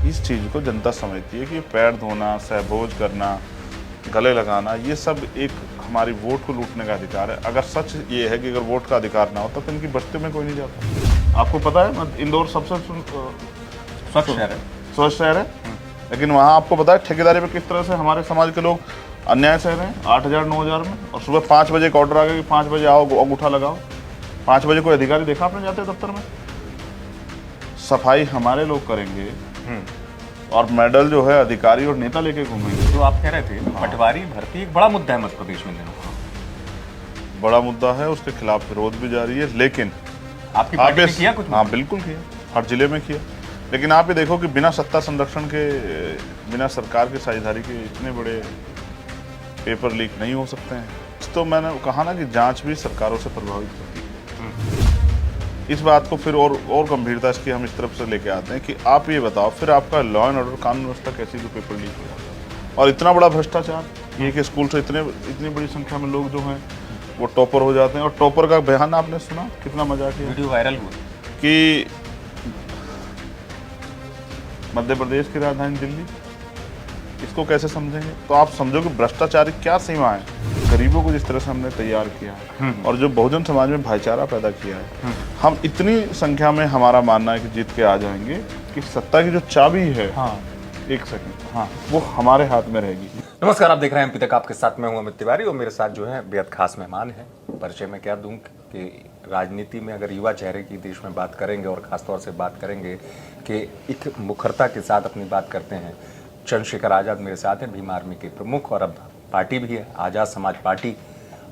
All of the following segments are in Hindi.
इस चीज़ को जनता समझती है कि पैर धोना, सहभोज करना, गले लगाना, ये सब एक हमारी वोट को लूटने का अधिकार है। अगर सच ये है कि अगर वोट का अधिकार ना होता तो इनकी बस्ती में कोई नहीं जाता। आपको पता है इंदौर सबसे स्वच्छ शहर है। स्वच्छ शहर है, लेकिन वहाँ आपको पता है ठेकेदारी पे किस तरह से हमारे समाज के लोग अन्याय सह रहे हैं 8,000 9,000 में। और सुबह 5 बजे एक ऑर्डर आ गया कि 5 बजे आओ, अंगूठा लगाओ। 5 बजे कोई अधिकारी देखा आपने जाते दफ्तर में? सफाई हमारे लोग करेंगे और मेडल जो है अधिकारी और नेता लेके घूमेंगे। तो आप कह रहे थे पटवारी भर्ती एक बड़ा मुद्दा है मध्य प्रदेश में दिनों। बड़ा मुद्दा है, उसके खिलाफ विरोध भी जारी है, लेकिन आपकी पार्टी ने किया कुछ? हाँ बिल्कुल किया, हर जिले में किया। लेकिन आप ये देखो कि बिना सत्ता संरक्षण के, बिना सरकार की साझेदारी के इतने बड़े पेपर लीक नहीं हो सकते हैं। तो मैंने कहा ना कि जांच भी सरकारों से प्रभावित होती है। इस बात को फिर और गंभीरता इसकी हम इस तरफ से लेके आते हैं कि आप ये बताओ फिर आपका लॉ एंड ऑर्डर, कानून व्यवस्था कैसी जो पेपर लीक हो जाता है। और इतना बड़ा भ्रष्टाचार, ये कि स्कूल से इतनी बड़ी संख्या में लोग जो हैं वो टॉपर हो जाते हैं। और टॉपर का बयान आपने सुना, कितना मजाक है, वीडियो वायरल हुआ कि मध्य प्रदेश की राजधानी दिल्ली, इसको कैसे समझेंगे? तो आप समझो कि भ्रष्टाचार की क्या सीमा है। गरीबों को जिस तरह से हमने तैयार किया है और जो बहुजन समाज में भाईचारा पैदा किया है, हम इतनी संख्या में, हमारा मानना है कि जीत के आ जाएंगे कि सत्ता की जो चाबी है, एक सेकंड, वो हमारे हाथ में रहेगी। नमस्कार, आप देख रहे हैं एमपी तक, आपके साथ मैं हूं अमित तिवारी और मेरे साथ जो है बेहद खास मेहमान है। परिचय में क्या दूं कि राजनीति में अगर युवा चेहरे की देश में बात करेंगे और खासतौर से बात करेंगे कि एक मुखरता के साथ अपनी बात करते हैं। चंद्रशेखर आज़ाद मेरे साथ हैं, भीम आर्मी के प्रमुख, और अब पार्टी भी है आज़ाद समाज पार्टी।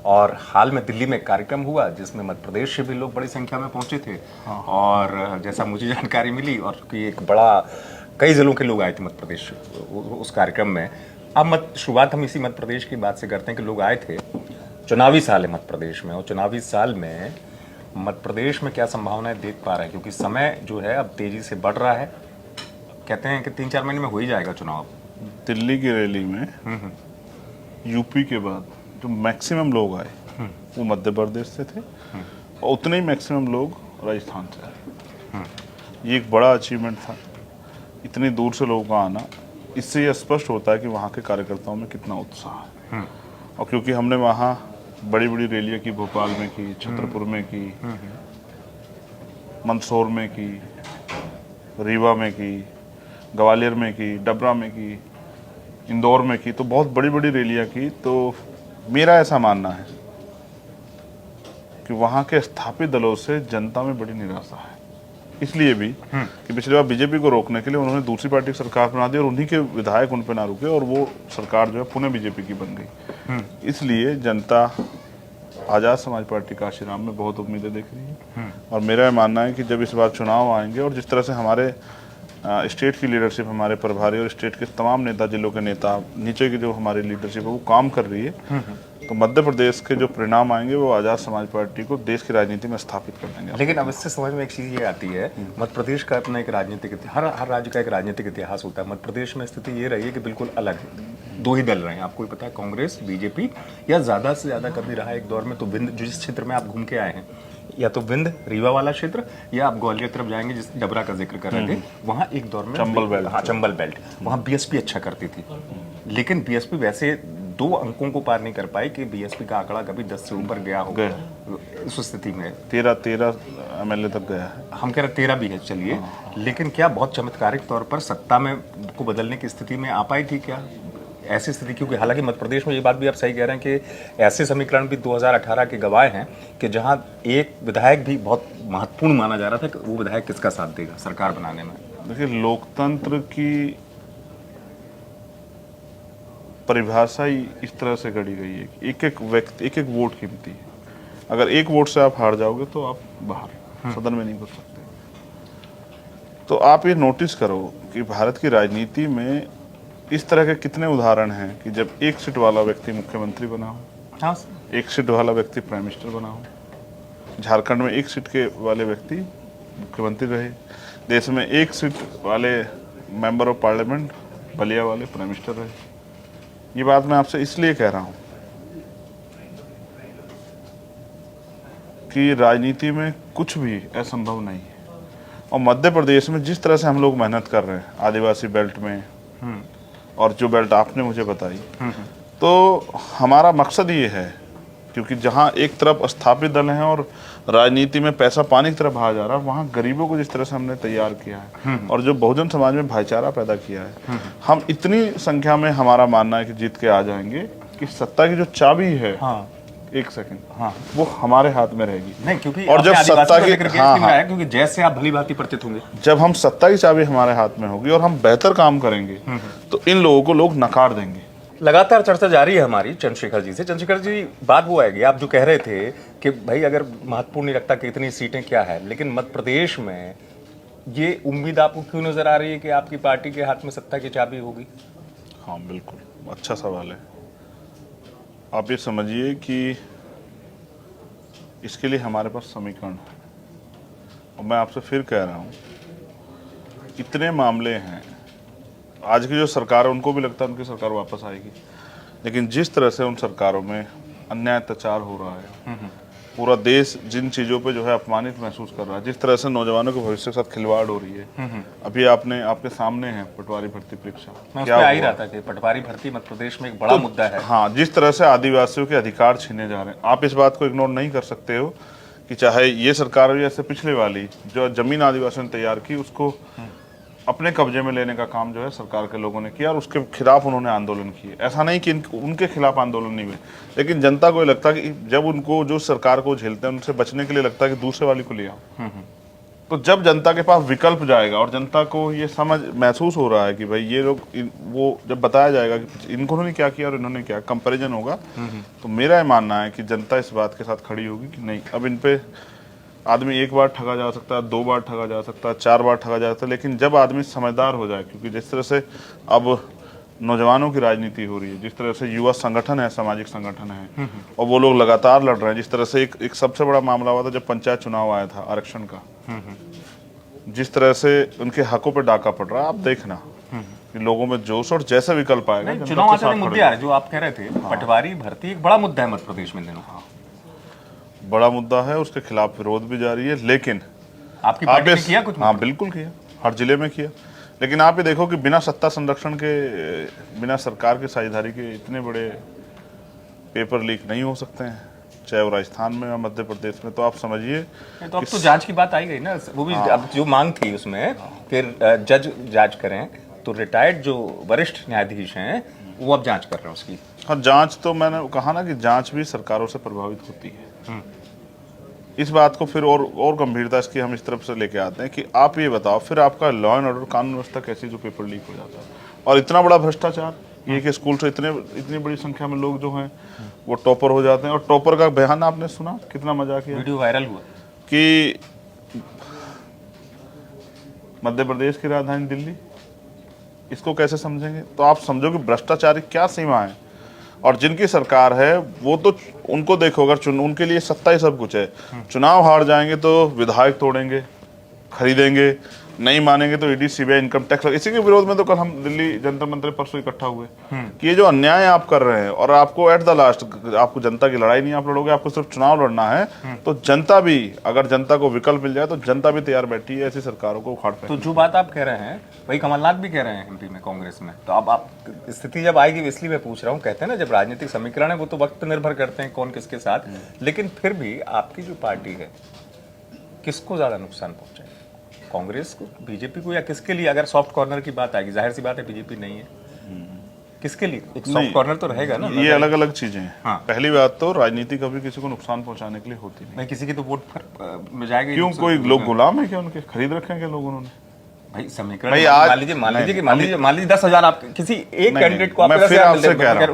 और हाल में दिल्ली में एक कार्यक्रम हुआ जिसमें मध्य प्रदेश से भी लोग बड़ी संख्या में पहुंचे थे। और जैसा मुझे जानकारी मिली, और कि एक बड़ा कई जिलों के लोग आए थे मध्य प्रदेश उस कार्यक्रम में। अब शुरुआत हम इसी मध्य प्रदेश की बात से करते हैं कि लोग आए थे। चुनावी साल है मध्य प्रदेश में, और चुनावी साल में मध्य प्रदेश में क्या संभावनाएं देख पा रहे हैं? क्योंकि समय जो है अब तेजी से बढ़ रहा है। कहते हैं कि 3-4 महीने में हो ही जाएगा चुनाव। दिल्ली की रैली में यूपी के बाद जो मैक्सिमम लोग आए वो मध्य प्रदेश से थे, और उतने ही मैक्सिमम लोग राजस्थान से आए। ये एक बड़ा अचीवमेंट था, इतनी दूर से लोगों का आना। इससे यह स्पष्ट होता है कि वहाँ के कार्यकर्ताओं में कितना उत्साह है। और क्योंकि हमने वहाँ बड़ी बड़ी रैलियाँ की, भोपाल में की, छतरपुर में की, मंदसौर में की, रीवा में की, ग्वालियर में की, डबरा में की, इंदौर में की, तो बहुत बड़ी बड़ी रैलियाँ की। तो मेरा ऐसा मानना है कि वहाँ के स्थापित दलों से जनता में बड़ी निराशा है। इसलिए भी कि पिछली बार बीजेपी को रोकने के लिए उन्होंने दूसरी पार्टी की सरकार बना दी और उन्हीं के विधायक उन पर ना रुके, और वो सरकार जो है पुनः बीजेपी की बन गई। इसलिए जनता आज़ाद समाज पार्टी काशीराम में बहुत उम्मीदें देख रही है। और मेरा मानना है कि जब इस बार चुनाव आएंगे और जिस तरह से हमारे स्टेट की लीडरशिप, हमारे प्रभारी और स्टेट के तमाम नेता, जिलों के नेता, नीचे की जो हमारी लीडरशिप है वो काम कर रही है, तो मध्य प्रदेश के जो परिणाम आएंगे वो आज़ाद समाज पार्टी को देश की राजनीति में स्थापित कर देंगे। लेकिन अब इससे समझ में एक चीज़ ये आती है, मध्य प्रदेश का अपना एक राजनीतिक, हर राज्य का एक राजनीतिक इतिहास होता है। मध्य प्रदेश में स्थिति ये रही है कि बिल्कुल अलग है। 2 ही दल रहे हैं, आपको भी पता है, कांग्रेस, बीजेपी, या ज़्यादा से ज़्यादा कभी रहा एक दौर में तो विंध्य, जिस क्षेत्र में आप घूम के आए हैं, या तो विंध्य रीवा वाला क्षेत्र, या आप ग्वालियर तरफ जाएंगे जिस डबरा का जिक्र कर रहे थे, वहाँ एक दौर में चंबल बेल्ट, हाँ चंबल बेल्ट, वहाँ बीएसपी अच्छा करती थी। लेकिन बीएसपी वैसे 2 अंकों को पार नहीं कर पाई कि बीएसपी का आंकड़ा कभी 10 से ऊपर गया हो। इस स्थिति में 13 MLA तक गया है। हम कह रहे 13 भी है, चलिए। लेकिन क्या बहुत चमत्कारिक तौर पर सत्ता में को बदलने की स्थिति में आ पाई थी क्या ऐसी स्थिति? क्योंकि हालांकि मध्य प्रदेश में ये बात भी आप सही कह रहे हैं कि ऐसे समीकरण भी 2018 के गवाह हैं कि जहां एक विधायक भी बहुत महत्वपूर्ण माना जा रहा था कि वो विधायक किसका साथ देगा सरकार बनाने में। देखिए, लोकतंत्र की परिभाषा ही इस तरह से गढ़ी गई है कि एक एक व्यक्ति, एक एक वोट कीमती है। अगर एक वोट से आप हार जाओगे तो आप बाहर, सदन में नहीं घुस सकते। तो आप ये नोटिस करो कि भारत की राजनीति में इस तरह के कितने उदाहरण हैं कि जब एक सीट वाला व्यक्ति मुख्यमंत्री बना हो, एक सीट वाला व्यक्ति प्राइम मिनिस्टर बना हो। झारखंड में एक सीट के वाले व्यक्ति मुख्यमंत्री रहे, देश में एक सीट वाले मेंबर ऑफ पार्लियामेंट बलिया वाले प्राइम मिनिस्टर रहे। ये बात मैं आपसे इसलिए कह रहा हूं कि राजनीति में कुछ भी असंभव नहीं है। और मध्य प्रदेश में जिस तरह से हम लोग मेहनत कर रहे हैं आदिवासी बेल्ट में, और जो बेल्ट आपने मुझे बताई, तो हमारा मकसद ये है, क्योंकि जहाँ एक तरफ स्थापित दल हैं और राजनीति में पैसा पानी की तरफ भागा जा रहा है, वहाँ गरीबों को जिस तरह से हमने तैयार किया है और जो बहुजन समाज में भाईचारा पैदा किया है, हम इतनी संख्या में, हमारा मानना है कि जीत के आ जाएंगे कि सत्ता की जो चाबी है, एक सेकंड, वो हमारे हाथ में रहेगी। नहीं, क्योंकि और जब सत्ता की, क्योंकि जैसे आप भली भांति परिचित होंगे, जब हम सत्ता की चाबी हमारे हाथ में होगी और हम बेहतर काम करेंगे तो इन लोगों को लोग नकार देंगे। लगातार चर्चा जारी है हमारी चंद्रशेखर जी से। चंद्रशेखर जी, बात वो आएगी, आप जो कह रहे थे कि भाई अगर महत्वपूर्ण नहीं रखता कि इतनी सीटें क्या है, लेकिन मध्य प्रदेश में ये उम्मीद आपको क्यों नजर आ रही है कि आपकी पार्टी के हाथ में सत्ता की चाबी होगी? हाँ बिल्कुल, अच्छा सवाल है। आप ये समझिए कि इसके लिए हमारे पास समीकरण है, और मैं आपसे फिर कह रहा हूँ, इतने मामले हैं। आज की जो सरकार है उनको भी लगता है उनकी सरकार वापस आएगी, लेकिन जिस तरह से उन सरकारों में अन्याय अत्याचार हो रहा है, पूरा देश जिन चीज़ों पे जो है अपमानित महसूस कर रहा है, जिस तरह से नौजवानों के भविष्य के साथ खिलवाड़ हो रही है, अभी आपके सामने है पटवारी भर्ती परीक्षा, क्या आ ही रहा था कि पटवारी भर्ती मध्य प्रदेश में एक बड़ा मुद्दा है। हाँ, जिस तरह से आदिवासियों के अधिकार छीने जा रहे हैं, आप इस बात को इग्नोर नहीं कर सकते हो कि चाहे ये सरकार हो या इससे पिछले वाली, जो जमीन आदिवासियों ने तैयार की उसको अपने कब्जे में लेने का काम जो है सरकार के लोगों ने किया, और उसके खिलाफ उन्होंने आंदोलन किए। ऐसा नहीं कि उनके खिलाफ आंदोलन नहीं हुए, लेकिन जनता को लगता कि जब उनको, जो सरकार को झेलते हैं, उनसे बचने के लिए लगता है कि दूसरे वाली को ले आओ। तो जब जनता के पास विकल्प जाएगा और जनता को ये समझ महसूस हो रहा है कि भाई ये लोग, वो जब बताया जाएगा कि इन्होंने क्या किया और इन्होंने क्या, कंपैरिजन होगा, तो मेरा ये मानना है कि जनता इस बात के साथ खड़ी होगी कि नहीं, अब इन पे आदमी एक बार ठगा जा सकता है, 2 बार ठगा जा सकता है, 4 बार ठगा जा सकता है, लेकिन जब आदमी समझदार हो जाए, क्योंकि जिस तरह से अब नौजवानों की राजनीति हो रही है, जिस तरह से युवा संगठन है, सामाजिक संगठन है, और वो लोग लगातार लड़ रहे हैं, जिस तरह से एक सबसे बड़ा मामला हुआ था जब पंचायत चुनाव आया था आरक्षण का, जिस तरह से उनके हकों पर डाका पड़ रहा है, आप देखना कि लोगों में जोश, और जैसे विकल्प आएगा, चुनाव आने वाले मुद्दे आ रहे, जो आप कह रहे थे, पटवारी भर्ती एक बड़ा मुद्दा है मध्य प्रदेश में दिनों, बड़ा मुद्दा है, उसके खिलाफ विरोध भी जारी है, लेकिन आपकी पार्टी ने किया कुछ? हाँ बिल्कुल किया, हर जिले में किया, लेकिन आप ये देखो कि बिना सत्ता संरक्षण के, बिना सरकार की साझेदारी के इतने बड़े पेपर लीक नहीं हो सकते हैं, चाहे वो राजस्थान में या मध्य प्रदेश में। तो आप समझिए, तो अब तो जांच की बात आई गई ना, वो भी अब जो मांग थी उसमें फिर जज जांच करें, तो रिटायर्ड जो वरिष्ठ न्यायाधीश हैं वो अब जांच कर रहे हैं उसकी। हाँ, जांच तो मैंने कहा ना कि जांच भी सरकारों से प्रभावित होती है। इस बात को फिर और गंभीरता इसकी हम इस तरफ से लेके आते हैं कि आप ये बताओ, फिर आपका लॉ एंड ऑर्डर, कानून व्यवस्था कैसी, जो पेपर लीक हो जाता है, और इतना बड़ा भ्रष्टाचार, ये कि स्कूल से इतनी बड़ी संख्या में लोग जो हैं वो टॉपर हो जाते हैं। और टॉपर का बयान आपने सुना, कितना मजाक किया, वीडियो वायरल हुआ कि मध्य प्रदेश की राजधानी दिल्ली, इसको कैसे समझेंगे? तो आप समझो कि भ्रष्टाचार की क्या सीमा है। और जिनकी सरकार है वो तो, उनको देखो, अगर उनके लिए सत्ता ही सब कुछ है, चुनाव हार जाएंगे तो विधायक तोड़ेंगे, खरीदेंगे, नहीं मानेंगे तो ईडी, सीबीआई, इनकम टैक्स। इसी के विरोध में तो कल हम दिल्ली जंतर मंतर परसों इकट्ठा हुए कि ये जो अन्याय आप कर रहे हैं, और आपको एट द लास्ट, आपको जनता की लड़ाई नहीं आप लड़ोगे, आपको सिर्फ चुनाव लड़ना है, तो जनता भी, अगर जनता को विकल्प मिल जाए तो जनता भी तैयार बैठी है ऐसी सरकारों को उखाड़ फेंकने। तो जो बात आप कह रहे हैं वही कमलनाथ भी कह रहे हैं एमपी में, कांग्रेस में। तो अब आप स्थिति जब आएगी, इसलिए मैं पूछ रहा हूँ, कहते हैं ना जब राजनीतिक समीकरण है वो तो वक्त पर निर्भर करते हैं कौन किसके साथ, लेकिन फिर भी आपकी जो पार्टी है किसको ज्यादा नुकसान पहुंचाएगी, कांग्रेस को, बीजेपी को, या किसके लिए? अगर सॉफ्ट कॉर्नर की बात आएगी, जाहिर सी बात है बीजेपी नहीं है, किसके लिए एक सॉफ्ट कॉर्नर तो रहेगा ना? ये अलग अलग चीजें हैं। हाँ। पहली बात तो राजनीति कभी किसी को नुकसान पहुंचाने के लिए होती नहीं। किसी की तो वोट पर में जाएगा। क्यों, कोई लोग गुलाम है क्या उनके? खरीद रखे हैं क्या लोग उन्होंने? भाई समीकरण मान लीजिए 10,000 आप किसी एक कैंडिडेट को, आप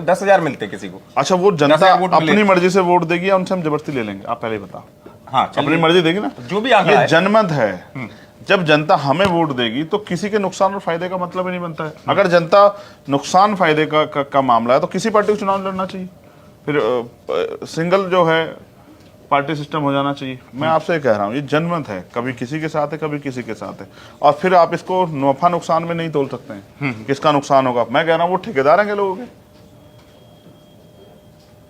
10,000 मिलते किसी को, अच्छा वो जनता अपनी मर्जी से वोट देगी या उनसे हम जबरदस्ती ले लेंगे? आप पहले बताओ। हाँ, अपनी मर्जी देगी ना, जो भी आंकड़ा ये जनमत है। जब जनता हमें वोट देगी तो किसी के नुकसान और फायदे का मतलब ही नहीं बनता है। अगर जनता नुकसान फायदे का मामला है तो किसी पार्टी को चुनाव लड़ना चाहिए, फिर सिंगल जो है पार्टी सिस्टम हो जाना चाहिए। मैं आपसे कह रहा हूँ ये जनमत है, कभी किसी के साथ है, कभी किसी के साथ है, और फिर आप इसको नफा नुकसान में नहीं तोल सकते हैं किसका नुकसान होगा। मैं कह रहा हूँ वो ठेकेदार हैं लोगों के,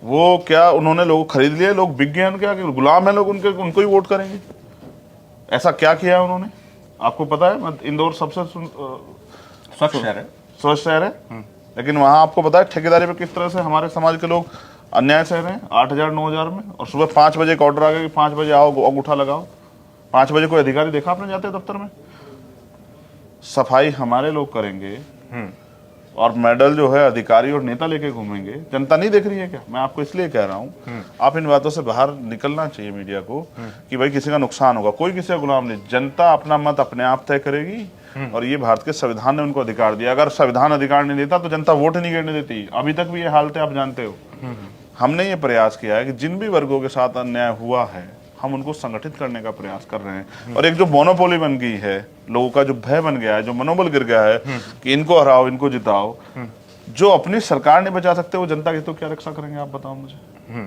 वो क्या उन्होंने लोग खरीद लिए, लोग बिक गए, क्या गुलाम है लोग उनके, उनको ही वोट करेंगे? ऐसा क्या किया है उन्होंने? आपको पता है इंदौर सबसे स्वच्छ शहर है। स्वच्छ शहर है, लेकिन वहां आपको पता है ठेकेदारी पे किस तरह से हमारे समाज के लोग अन्याय सह रहे हैं 8,000 9,000 में। और सुबह 5 बजे एक ऑर्डर आ गया कि 5 बजे आओ अंगूठा लगाओ। 5 बजे कोई अधिकारी देखा आपने जाते दफ्तर में? सफाई हमारे लोग करेंगे और मेडल जो है अधिकारी और नेता लेके घूमेंगे। जनता नहीं देख रही है क्या? मैं आपको इसलिए कह रहा हूँ आप इन बातों से बाहर निकलना चाहिए मीडिया को कि भाई किसी का नुकसान होगा। कोई किसी का गुलाम नहीं, जनता अपना मत अपने आप तय करेगी और ये भारत के संविधान ने उनको अधिकार दिया। अगर संविधान अधिकार नहीं देता तो जनता वोट नहीं गिरने देती। अभी तक भी ये हालत है, आप जानते हो। हमने ये प्रयास किया है कि जिन भी वर्गों के साथ अन्याय हुआ है हम उनको संगठित करने का प्रयास कर रहे हैं। और एक जो मोनोपोली बन गई है, लोगों का जो भय बन गया है, जो मनोबल गिर गया है कि इनको हराओ इनको जिताओ, जो अपनी सरकार नहीं बचा सकते वो जनता की तो क्या रक्षा करेंगे आप बताओ मुझे।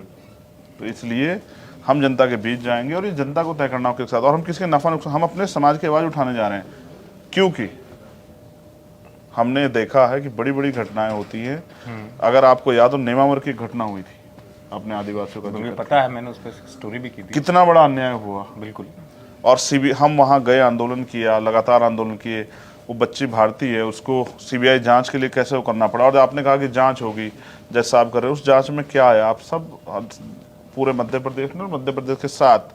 तो इसलिए हम जनता के बीच जाएंगे और ये जनता को तय करना के साथ। और हम किसके नफा नुकसान, हम अपने समाज की आवाज उठाने जा रहे हैं, क्योंकि हमने देखा है कि बड़ी बड़ी घटनाएं होती हैं। अगर आपको याद हो नेमावर की घटना हुई थी अपने आदिवासियों का, मुझे पता है, मैंने उस पर स्टोरी भी की थी। कितना बड़ा अन्याय हुआ। बिल्कुल। और हम वहां गए, आंदोलन किया, लगातार आंदोलन किए। वो बच्ची भारतीय है, उसको सीबीआई जांच के लिए कैसे वो करना पड़ा। और आपने कहा कि जांच होगी, जैसा आप कर रहे हो, उस जांच में क्या है? आप सब पूरे मध्य प्रदेश में, मध्य प्रदेश के साथ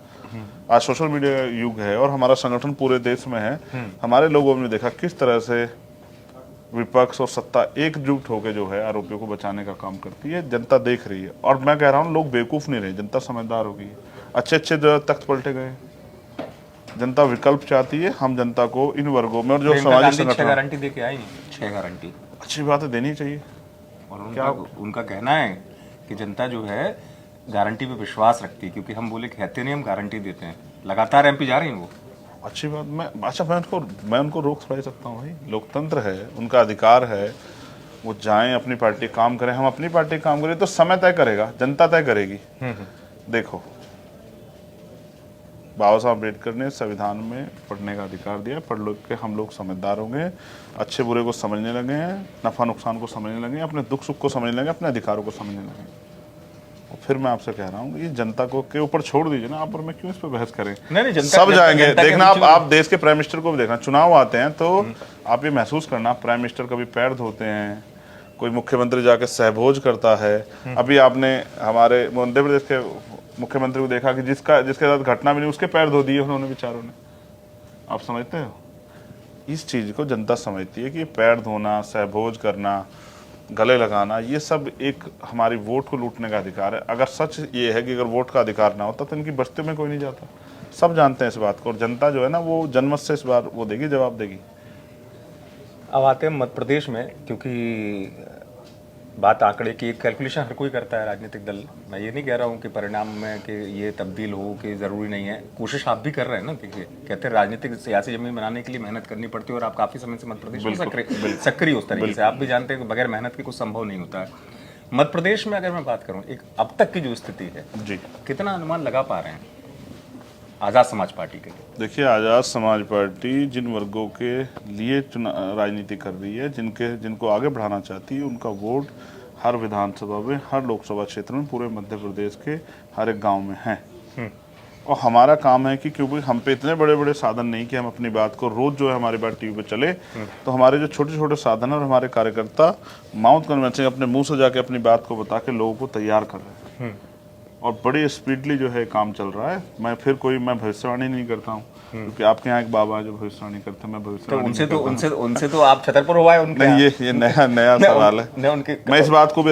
आज सोशल मीडिया युग है और हमारा संगठन पूरे देश में है। हमारे लोगों ने देखा किस तरह से विपक्ष और सत्ता एकजुट होकर जो है आरोपियों को बचाने का काम करती है। जनता देख रही है और मैं कह रहा हूँ लोग बेवकूफ नहीं रहे, जनता समझदार हो गई है। अच्छे अच्छे जो तख्त पलटे गए, जनता विकल्प चाहती है। हम जनता को इन वर्गों में और जो सामाजिक संगठन 6 गारंटी दे के आई है, 6 गारंटी। अच्छी बात है, देनी चाहिए। और उनका कहना है कि जनता जो है गारंटी पे विश्वास रखती है, क्योंकि हम बोले कहते नहीं, हम गारंटी देते हैं। लगातार एमपी जा रही हैं वो। अच्छी बात। मैं उनको रोक थोड़ा सकता हूँ भाई, लोकतंत्र है, उनका अधिकार है, वो जाएं अपनी पार्टी काम करें, हम अपनी पार्टी काम करें। तो समय तय करेगा, जनता तय करेगी। देखो बाबा साहब अम्बेडकर ने संविधान में पढ़ने का अधिकार दिया, पढ़ लो के हम लोग समझदार होंगे, अच्छे बुरे को समझने लगे हैं, नफा नुकसान को समझने लगे, अपने दुख सुख को समझने लगे, अपने अधिकारों को समझने लगे। और फिर मैं आपसे कह रहा हूँ ये जनता को के ऊपर छोड़ दीजिए ना आप, और मैं क्यों इस पर बहस करें। नहीं, सब जाएंगे देखना। आप देश के प्राइम मिनिस्टर को भी देखना, चुनाव आते हैं तो आप ये महसूस करना, प्राइम मिनिस्टर कभी पैर धोते हैं, कोई मुख्यमंत्री जाके सहभोज करता है। अभी आपने हमारे मध्य प्रदेश के मुख्यमंत्री को देखा कि जिसके साथ घटना भी नहीं उसके पैर धो दिए उन्होंने बेचारों ने। आप समझते हो इस चीज को? जनता समझती है कि पैर धोना, सहभोज करना, गले लगाना, ये सब एक हमारी वोट को लूटने का अधिकार है। अगर सच ये है कि अगर वोट का अधिकार ना होता तो इनकी बस्ती में कोई नहीं जाता। सब जानते हैं इस बात को और जनता जो है ना वो जनमत से इस बार वो देगी, जवाब देगी। अब आते हैं मध्य प्रदेश में, क्योंकि बात आंकड़े की, एक कैलकुलेशन हर कोई करता है राजनीतिक दल। मैं ये नहीं कह रहा हूँ कि परिणाम में कि ये तब्दील हो कि ज़रूरी नहीं है, कोशिश आप भी कर रहे हैं ना। देखिए कहते हैं राजनीतिक सियासी जमीन बनाने के लिए मेहनत करनी पड़ती है और आप काफ़ी समय से मध्य प्रदेश में सक्रिय उस तरीके से। आप भी जानते हैं कि बगैर मेहनत के कुछ संभव नहीं होता है। मध्य प्रदेश में अगर मैं बात करूँ एक अब तक की जो स्थिति है जी, कितना अनुमान लगा पा रहे हैं आज़ाद समाज पार्टी के लिए? देखिए आज़ाद समाज पार्टी जिन वर्गों के लिए राजनीति कर रही है, जिनको आगे बढ़ाना चाहती है, उनका वोट हर विधानसभा में, हर लोकसभा क्षेत्र में, पूरे मध्य प्रदेश के हर एक गांव में है। और हमारा काम है कि क्योंकि हम पे इतने बड़े बड़े साधन नहीं कि हम अपनी बात को रोज जो है हमारी बात टीवी पे चले, तो हमारे जो छोटे छोटे साधन है और हमारे कार्यकर्ता माउथ कन्वेंसिंग अपने मुंह से जाके अपनी बात को बता के लोगों को तैयार कर रहे हैं और बड़ी स्पीडली जो है काम चल रहा है। मैं भविष्यवाणी नहीं करता हूँ क्योंकि आपके यहाँ एक बाबा जो भविष्यवाणी करते हैं, मैं भविष्यवाणी उनसे तो आप छतरपुर हुआ है उनके। नहीं, ये नया सवाल है। मैं इस बात को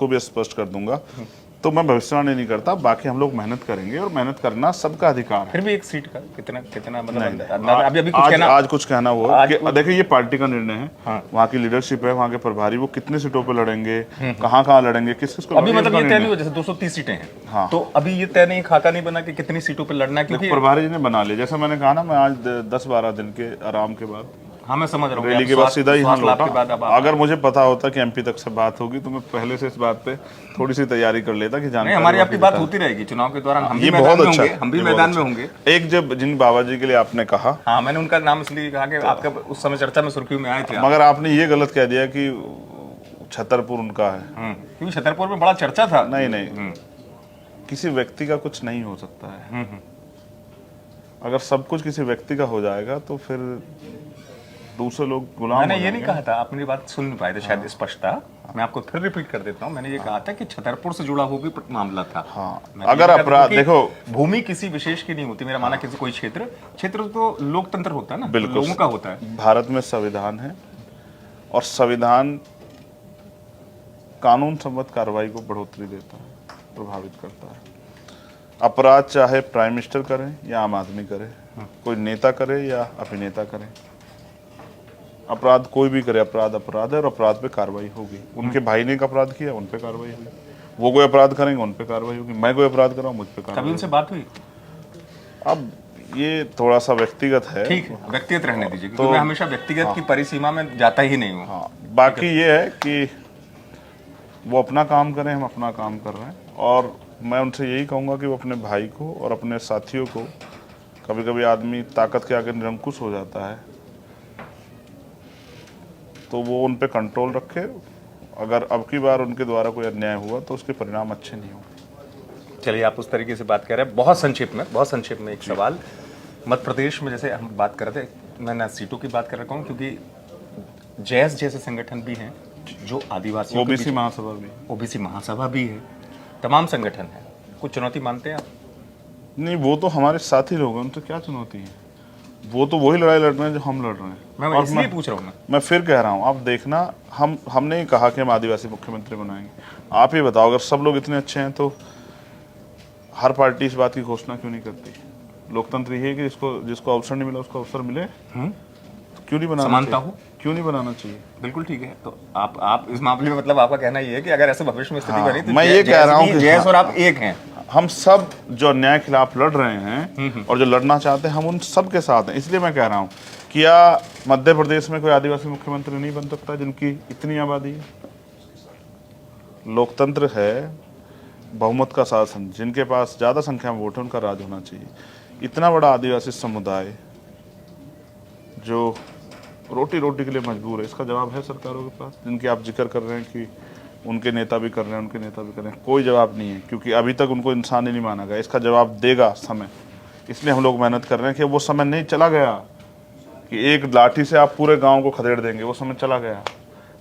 भी स्पष्ट कर दूंगा। तो मैं भविष्यवाणी नहीं करता, बाकी हम लोग मेहनत करेंगे और मेहनत करना सबका अधिकार है। फिर भी एक सीट का कितना मतलब आज कुछ कहना वो देखिए ये पार्टी का निर्णय है। हाँ। वहाँ की लीडरशिप है, वहाँ के प्रभारी वो कितने सीटों पे लड़ेंगे, कहाँ लड़ेंगे, किस को अभी मतलब ये तय नहीं हुआ। जैसे 230 सीटें हैं। हाँ। तो अभी ये तय नहीं, खाका नहीं बना कि कितनी सीटों पे लड़ना है, क्योंकि प्रभारी जी ने बना लिया। जैसे मैंने कहा ना, मैं आज 10-12 दिन के आराम के बाद, हाँ मैं समझ रहा हूँ, रैली के बाद सीधा ही यहाँ लौटा। अगर मुझे पता होता कि एमपी तक से बात होगी तो मैं पहले से इस बात पे थोड़ी सी तैयारी कर लेता कि जानकारी हमारी आपकी बात होती रहेगी चुनाव के दौरान। हम भी मैदान में होंगे। एक जब जिन बाबा जी के लिए आपने कहा, हाँ मैंने उनका नाम इसलिए कहा कि आपका उस समय चर्चा में सुर्खियों में आए थे, मगर आपने ये गलत कह दिया कि छतरपुर उनका है, क्योंकि छतरपुर में बड़ा चर्चा था। नहीं, किसी व्यक्ति का कुछ नहीं हो सकता है। अगर सब कुछ किसी व्यक्ति का हो जाएगा तो फिर दूसरे लोग गुलाम मैंने हो ये नहीं जाएंगे। कहा था, आप मेरी बात सुन नहीं पाए थे शायद स्पष्टता। मैं आपको फिर रिपीट कर देता हूँ, मैंने ये कहा था कि छतरपुर से जुड़ा हुआ भी मामला था। हाँ, मैंने अगर ये कहा था अपराध कि देखो भूमि किसी विशेष की नहीं होती, मेरा माना किसी कोई क्षेत्र तो लोकतंत्र होता है ना, तो बिल्कुल लोगों का होता है। भारत में संविधान है और संविधान कानून सम्मत कार्रवाई को बढ़ोतरी देता है, प्रभावित करता है। अपराध चाहे प्राइम मिनिस्टर करे या आम आदमी करे, कोई नेता करे या अभिनेता करे, अपराध कोई भी करे, अपराध अपराध है और अपराध पे कार्रवाई होगी। उनके भाई ने एक अपराध किया, उन पे कार्रवाई होगी। वो कोई अपराध करेंगे, उन पे कार्रवाई होगी। मैं कोई अपराध कर रहा हूँ, मुझ पे कभी कार्रवाई उनसे बात हुई? होगी। अब ये थोड़ा सा व्यक्तिगत है। ठीक है, व्यक्तिगत रहने दीजिए, क्योंकि मैं हमेशा व्यक्तिगत की परिसीमा में जाता ही नहीं हूँ। हाँ, बाकी ये है कि वो अपना काम करें, हम अपना काम कर रहे हैं। और मैं उनसे यही कहूँगा कि वो अपने भाई को और अपने साथियों को, कभी कभी आदमी ताकत के आगे निरंकुश हो जाता है, तो वो उन पे कंट्रोल रखे। अगर अब की बार उनके द्वारा कोई अन्याय हुआ तो उसके परिणाम अच्छे नहीं होंगे। चलिए, आप उस तरीके से बात कर रहे हैं। बहुत संक्षेप में एक सवाल। मध्य प्रदेश में जैसे हम बात कर रहे थे, मैं ना सीटों की बात कर रहा हूँ, क्योंकि जैस जैसे संगठन भी हैं जो आदिवासियों के ओबीसी महासभा भी ओबीसी महासभा भी है, तमाम संगठन है। कुछ चुनौती मानते हैं आप? नहीं, वो तो हमारे साथी लोग हैं, उनसे क्या चुनौती है? वो तो वही लड़ाई लड़ रहे हैं जो हम लड़ रहे हैं। मैं और इसलिए पूछ रहा हूँ। मैं फिर कह रहा हूँ, आप देखना, हमने ही कहा कि हम आदिवासी मुख्यमंत्री बनाएंगे। आप ही बताओ, अगर सब लोग इतने अच्छे हैं तो हर पार्टी इस बात की घोषणा क्यों नहीं करती? लोकतंत्र ये है कि जिसको अवसर नहीं मिला उसको अवसर मिले। तो क्यों नहीं बनाना समानता चाहिए? हो। क्यों नहीं बनाना चाहिए? बिल्कुल ठीक है। तो आप इस मामले में, मतलब आपका कहना ये है कि अगर ऐसे भविष्य में स्थिति बनी तो मैं ये कह रहा हूँ कि जैस और आप एक हैं। हम सब जो अन्याय के खिलाफ लड़ रहे हैं और जो लड़ना चाहते हैं, हम उन सब के साथ हैं। इसलिए मैं कह रहा हूँ, क्या मध्य प्रदेश में कोई आदिवासी मुख्यमंत्री नहीं बन सकता जिनकी इतनी आबादी है? लोकतंत्र है, बहुमत का शासन, जिनके पास ज़्यादा संख्या में वोट है उनका राज होना चाहिए। इतना बड़ा आदिवासी समुदाय जो रोटी रोटी के लिए मजबूर है, इसका जवाब है सरकारों के पास? जिनकी आप जिक्र कर रहे हैं कि उनके नेता भी कर रहे हैं, उनके नेता भी कर रहे हैं, कोई जवाब नहीं है, क्योंकि अभी तक उनको इंसान ही नहीं माना गया। इसका जवाब देगा समय। इसलिए हम लोग मेहनत कर रहे हैं कि वो समय नहीं चला गया कि एक लाठी से आप पूरे गांव को खदेड़ देंगे, वो समय चला गया।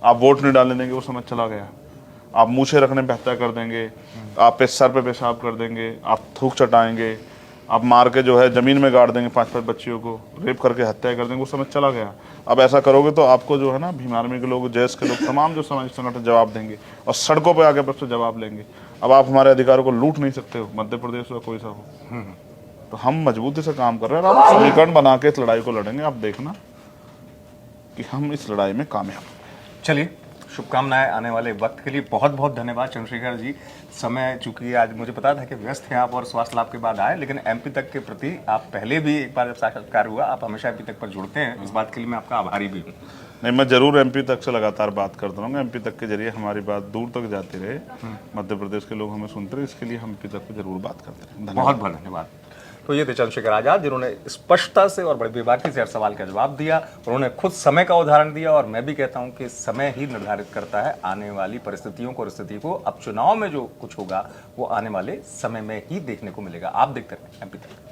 आप वोट नहीं डालने देंगे, वो समय चला गया। आप मूछे रखने पे हत्या कर देंगे, आप पे सर पे पेशाब कर देंगे, आप थूक चटाएंगे, आप मार के जो है जमीन में गाड़ देंगे 5-5 बच्चियों को, रेप करके हत्या कर देंगे, वो समय चला गया। अब ऐसा करोगे तो आपको जो है ना, भीम आर्मी के लोग, जैस के लोग, तमाम जो सामाजिक संगठन जवाब देंगे और सड़कों पे आके आपसे जवाब लेंगे। अब आप हमारे अधिकारों को लूट नहीं सकते हो, मध्य प्रदेश हो कोई सा हो। तो हम मजबूती से काम कर रहे हैं और हम समीकरण बना के इस लड़ाई को लड़ेंगे। आप देखना कि हम इस लड़ाई में कामयाब होंगे। चलिए, शुभकामनाएं आने वाले वक्त के लिए। बहुत बहुत धन्यवाद चंद्रशेखर जी। समय, चूंकि आज मुझे पता था कि व्यस्त हैं आप और स्वास्थ्य लाभ के बाद आए, लेकिन एमपी तक के प्रति आप पहले भी एक बार जब साक्षात्कार हुआ, आप हमेशा एमपी तक पर जुड़ते हैं, इस बात के लिए मैं आपका आभारी भी हूँ। नहीं, मैं जरूर एमपी तक से लगातार बात करता रहूँगा। एमपी तक के जरिए हमारी बात दूर तक जाती रहे, मध्य प्रदेश के लोग हमें सुनते रहे, इसके लिए हम एमपी तक पे जरूर बात करते हैं। बहुत बहुत धन्यवाद। तो ये थे चंद्रशेखर आजाद, जिन्होंने स्पष्टता से और बड़ी बेबाकी से हर सवाल का जवाब दिया। उन्होंने खुद समय का उदाहरण दिया, और मैं भी कहता हूं कि समय ही निर्धारित करता है आने वाली परिस्थितियों को और स्थिति को। अब चुनाव में जो कुछ होगा वो आने वाले समय में ही देखने को मिलेगा। आप देखते रहें एमपी तक।